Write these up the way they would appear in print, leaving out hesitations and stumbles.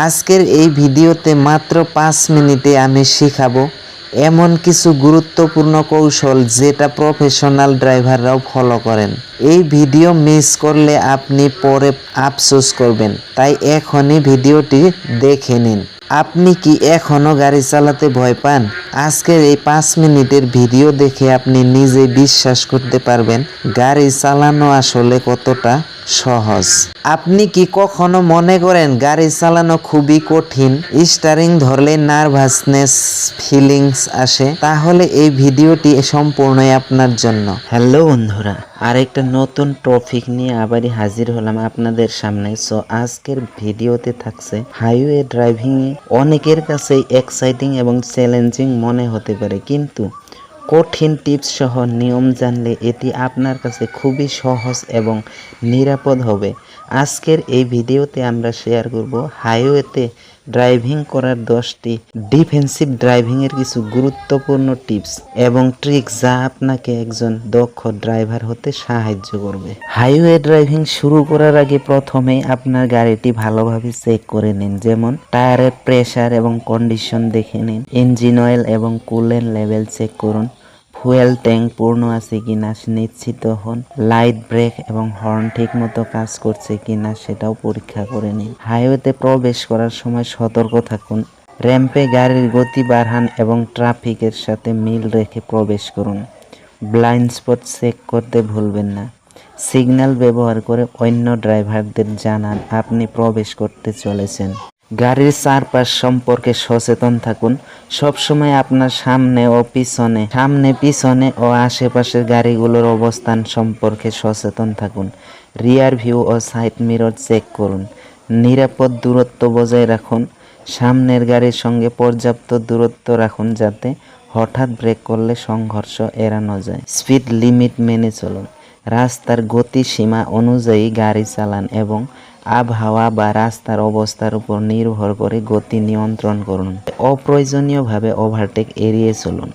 আজকের এই ভিডিওতে মাত্র 5 মিনিটে আমি শেখাবো এমন কিছু গুরুত্বপূর্ণ কৌশল যেটা প্রফেশনাল ড্রাইভাররাও ফলো করেন। এই ভিডিও মিস করলে আপনি পরে আফসোস করবেন, তাই এখনই ভিডিওটি দেখে নিন। আপনি কি এখনও গাড়ি চালাতে ভয় পান? আজকের এই 5 মিনিটের ভিডিও দেখে আপনি নিজেই বিশ্বাস করতে পারবেন গাড়ি চালানো আসলে কতটা সহজ। আপনি কি কখনো মনে করেন গাড়ি চালানো খুবই কঠিন, স্টিয়ারিং ধরলে নার্ভাসনেস ফিলিংস আসে? তাহলে এই ভিডিওটি সম্পূর্ণই আপনার জন্য। হ্যালো বন্ধুরা, আরেকটা নতুন টপিক নিয়ে আবারই হাজির হলাম আপনাদের সামনে। সো আজকের ভিডিওতে থাকছে হাইওয়ে ড্রাইভিং। অনেকের কাছে এক্সাইটিং এবং চ্যালেঞ্জিং মনে হতে পারে, কিন্তু কঠিন টিপস সহ নিয়ম জানলে এটি আপনার কাছে খুবই সহজ এবং নিরাপদ হবে। আজকের এই ভিডিওতে আমরা শেয়ার করব হাইওয়েতে ড্রাইভিং করার 10টি ডিফেন্সিভ ড্রাইভিংয়ের কিছু গুরুত্বপূর্ণ টিপস এবং ট্রিক্স, যা আপনাকে একজন দক্ষ ড্রাইভার হতে সাহায্য করবে। হাইওয়ে ড্রাইভিং শুরু করার আগে প্রথমেই আপনার গাড়িটি ভালোভাবে চেক করে নিন, যেমন টায়ারের প্রেসার এবং কন্ডিশন দেখে নিন, ইঞ্জিন অয়েল এবং কুলেন্ট লেভেল চেক করুন, ফুয়েল ট্যাঙ্ক পূর্ণ আছে কিনা নিশ্চিত হন, লাইট, ব্রেক এবং হর্ন ঠিক মতো কাজ করছে কিনা সেটাও পরীক্ষা করে নিন। হাইওয়েতে প্রবেশ করার সময় সতর্ক থাকুন, র্যাম্পে গাড়ির গতি বাড়ান এবং ট্রাফিকের সাথে মিল রেখে প্রবেশ করুন। ব্লাইন্ড স্পট চেক করতে ভুলবেন না। সিগন্যাল ব্যবহার করে অন্য ড্রাইভারদের জানান আপনি প্রবেশ করতে চলেছেন। গাড়ির চারপাশ সম্পর্কে সচেতন থাকুন, সবসময় আপনার সামনে পিছনে ও আশেপাশের গাড়িগুলোর অবস্থান সম্পর্কে সচেতন থাকুন। রিয়ার ভিউ ও সাইড মিরর চেক করুন। নিরাপদ দূরত্ব বজায় রাখুন, সামনের গাড়ির সঙ্গে পর্যাপ্ত দূরত্ব রাখুন যাতে হঠাৎ ব্রেক করলে সংঘর্ষ এড়ানো যায়। স্পিড লিমিট মেনে চলুন, রাস্তার গতিসীমা অনুযায়ী গাড়ি চালান এবং আবহাওয়া বা রাস্তার অবস্থার উপর নির্ভর করে গতি নিয়ন্ত্রণ করুন। অপ্রয়োজনীয়ভাবে ওভারটেক এড়িয়ে চলুন,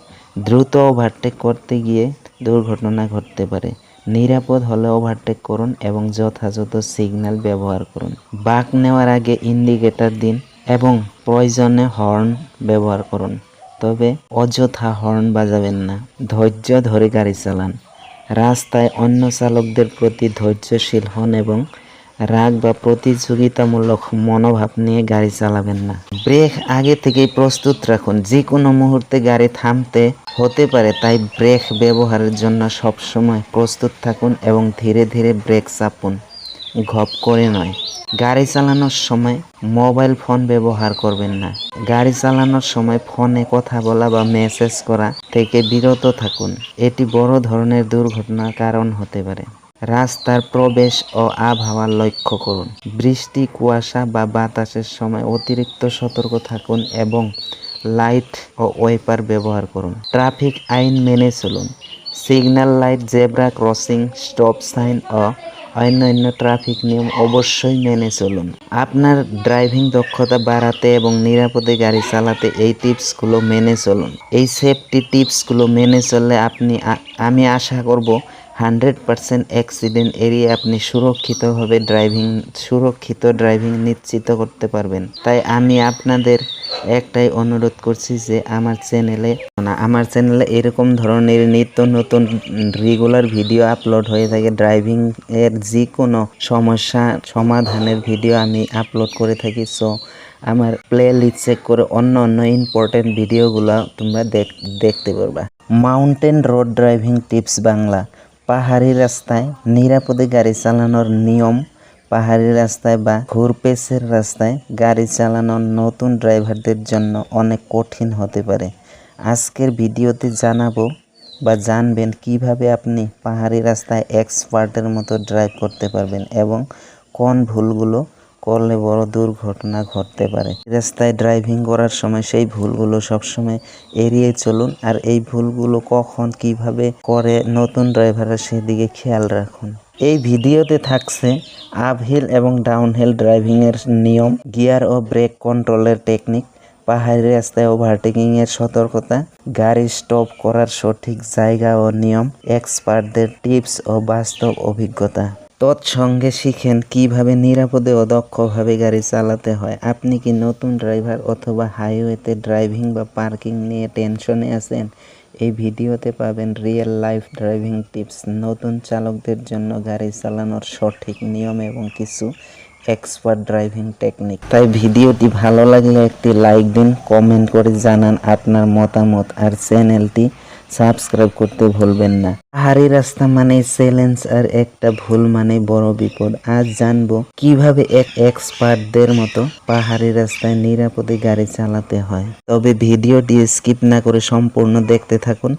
দ্রুত ওভারটেক করতে গিয়ে দুর্ঘটনা ঘটতে পারে। নিরাপদ হলে ওভারটেক করুন এবং যথাযথ সিগন্যাল ব্যবহার করুন। বাঁক নেওয়ার আগে ইন্ডিকেটর দিন এবং প্রয়োজনে হর্ন ব্যবহার করুন, তবে অযথা হর্ন বাজাবেন না। ধৈর্য ধরে গাড়ি চালান, রাস্তায় অন্য চালকদের প্রতি ধৈর্যশীল হন এবং রাগ বা প্রতিযোগিতামূলক মনোভাব নিয়ে গাড়ি চালাবেন না। ব্রেক আগে থেকেই প্রস্তুত রাখুন, যে কোনো মুহূর্তে গাড়ি থামতে হতে পারে, তাই ব্রেক ব্যবহারের জন্য সবসময় প্রস্তুত থাকুন এবং ধীরে ধীরে ব্রেক চাপুন, ঘপ করে নয়। গাড়ি চালানোর সময় মোবাইল ফোন ব্যবহার করবেন না। গাড়ি চালানোর সময় ফোনে কথা বলা বা মেসেজ করা থেকে বিরত থাকুন, এটি বড় ধরনের দুর্ঘটনার কারণ হতে পারে। রাস্তার প্রবেশ ও আবহাওয়া লক্ষ্য করুন, বৃষ্টি, কুয়াশা বা বাতাসের সময় অতিরিক্ত সতর্ক থাকুন এবং লাইট ও ওয়াইপার ব্যবহার করুন। ট্রাফিক আইন মেনে চলুন, signal light, zebra crossing, stop sign ও অন্যান্য ট্রাফিক নিয়ম অবশ্যই মেনে চলুন। আপনার ড্রাইভিং দক্ষতা বাড়াতে এবং নিরাপদে গাড়ি চালাতে এই টিপসগুলো মেনে চলুন। এই সেফটি টিপসগুলো মেনে চললে আমি আশা করব 100% অ্যাক্সিডেন্ট এড়িয়ে আপনি সুরক্ষিত ড্রাইভিং নিশ্চিত করতে পারবেন। তাই আমি আপনাদের একটাই অনুরোধ করছি যে আমার চ্যানেলে এরকম ধরনের নিত্য নতুন রেগুলার ভিডিও আপলোড হয়ে থাকে। ড্রাইভিং এর যে কোনো সমস্যা সমাধানের ভিডিও আমি আপলোড করে থাকি। সো আমার প্লে লিস্ট চেক করে অন্য ইম্পর্টেন্ট ভিডিওগুলো তোমরা দেখতে পারবা। Mountain road driving tips Bangla. পাহাড়ি রাস্তায় নিরাপদে গাড়ি চালানোর নিয়ম। পাহাড়ি রাস্তায় বা ঘুরপেচের রাস্তায় গাড়ি চালানো নতুন ড্রাইভারদের জন্য অনেক কঠিন হতে পারে। আজকের ভিডিওতে জানবেন কিভাবে আপনি পাহাড়ি রাস্তায় এক্সপার্টের মতো ড্রাইভ করতে পারবেন এবং কোন ভুলগুলো করলে বড় দুর্ঘটনা ঘটতে পারে। রাস্তায় ড্রাইভিং করার সময় সেই ভুলগুলো সবসময় এড়িয়ে চলুন, আর এই ভুলগুলো কখন কিভাবে করে নতুন ড্রাইভাররা সেদিকে খেয়াল রাখুন। এই ভিডিওতে থাকছে আপহিল এবং ডাউনহিল ড্রাইভিংয়ের নিয়ম, গিয়ার ও ব্রেক কন্ট্রোলের টেকনিক, পাহাড়ি রাস্তায় ওভারটেকিংয়ের সতর্কতা, গাড়ি স্টপ করার সঠিক জায়গা ও নিয়ম, এক্সপার্টদের টিপস ও বাস্তব অভিজ্ঞতা। তৎসঙ্গে শিখেন কিভাবে নিরাপদে ও দক্ষভাবে গাড়ি চালাতে হয়। আপনি কি নতুন ড্রাইভার অথবা হাইওয়েতে ড্রাইভিং বা পার্কিং নিয়ে টেনশনে আছেন? এই ভিডিওতে পাবেন রিয়েল লাইফ ড্রাইভিং টিপস, নতুন চালকদের জন্য গাড়ি চালানোর সঠিক নিয়ম এবং কিছু এক্সপার্ট ড্রাইভিং টেকনিক। তাই ভিডিওটি ভালো লাগলে একটি লাইক দিন, কমেন্ট করে জানান আপনার মতামত আর চ্যানেলটি সাবস্ক্রাইব করতে ভুলবেন না। পাহাড়ি রাস্তা মানে চ্যালেঞ্জ আর একটা ভুল মানে বড় বিপদ। আজ জানবো কিভাবে এক্সপার্টদের মতো পাহাড়ি রাস্তায় নিরাপদে গাড়ি চালাতে হয়। তবে ভিডিওটি স্কিপ না করে সম্পূর্ণ দেখতে থাকুন।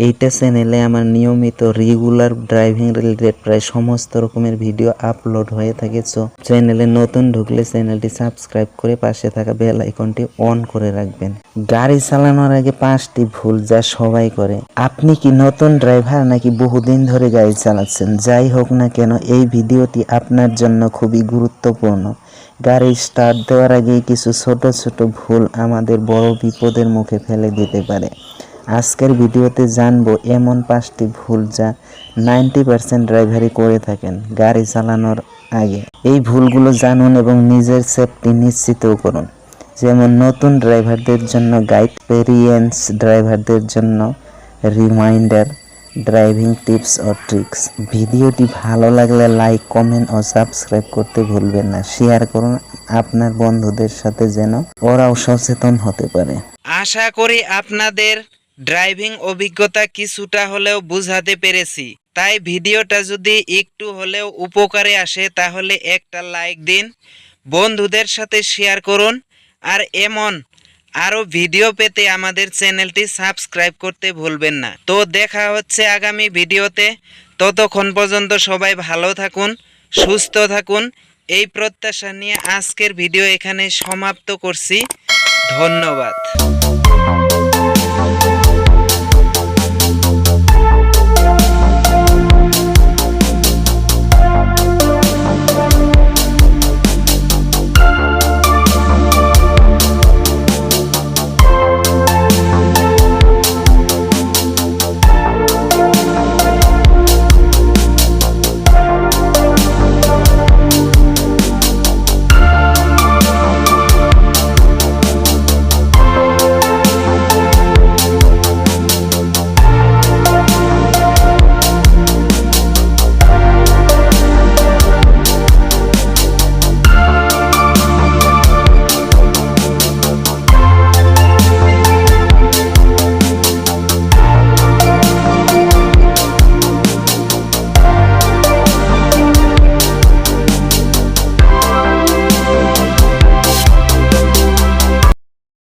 এইটা চ্যানেলে আমার নিয়মিত রেগুলার ড্রাইভিং রিলেটেড প্রায় সমস্ত রকমের ভিডিও আপলোড হয়ে থাকে। সো চ্যানেলে নতুন ঢুকলে চ্যানেলটি সাবস্ক্রাইব করে পাশে থাকা বেল আইকনটি অন করে রাখবেন। গাড়ি চালানোর আগে 5টি ভুল যা সবাই করে। আপনি কি নতুন ড্রাইভার নাকি বহুদিন ধরে গাড়ি চালাচ্ছেন? যাই হোক না কেন, এই ভিডিওটি আপনার জন্য খুবই গুরুত্বপূর্ণ। গাড়ি স্টার্ট দেওয়ার আগেই কিছু ছোট ছোট ভুল আমাদের বড় বিপদের মুখে ফেলে দিতে পারে। আজকের ভিডিওতে জানবো এমন 5টি ভুল যা 90% ড্রাইভারই করে থাকেন গাড়ি চালানোর আগে। এই ভুলগুলো জানুন এবং নিজের সেফটি নিশ্চিতও করুন। যেমন নতুন ড্রাইভারদের জন্য গাইড, এক্সপেরিয়েন্স ড্রাইভারদের জন্য রিমাইন্ডার, ড্রাইভিং টিপস ও ট্রিক্স। ভিডিওটি ভালো লাগলে লাইক, কমেন্ট ও সাবস্ক্রাইব করতে ভুলবেন না। শেয়ার করুন আপনার বন্ধুদের সাথে যেন ওরাও সচেতন হতে পারে। আশা করি আপনাদের ড্রাইভিং অভিজ্ঞতা কিছুটা হলেও বুঝাতে পেরেছি। তাই ভিডিওটা যদি একটু হলেও উপকারে আসে তাহলে একটা লাইক দিন, বন্ধুদের সাথে শেয়ার করুন আর এমন আরও ভিডিও পেতে আমাদের চ্যানেলটি সাবস্ক্রাইব করতে ভুলবেন না। তো দেখা হচ্ছে আগামী ভিডিওতে। ততক্ষণ পর্যন্ত সবাই ভালো থাকুন, সুস্থ থাকুন, এই প্রত্যাশা নিয়ে আজকের ভিডিও এখানে সমাপ্ত করছি। ধন্যবাদ।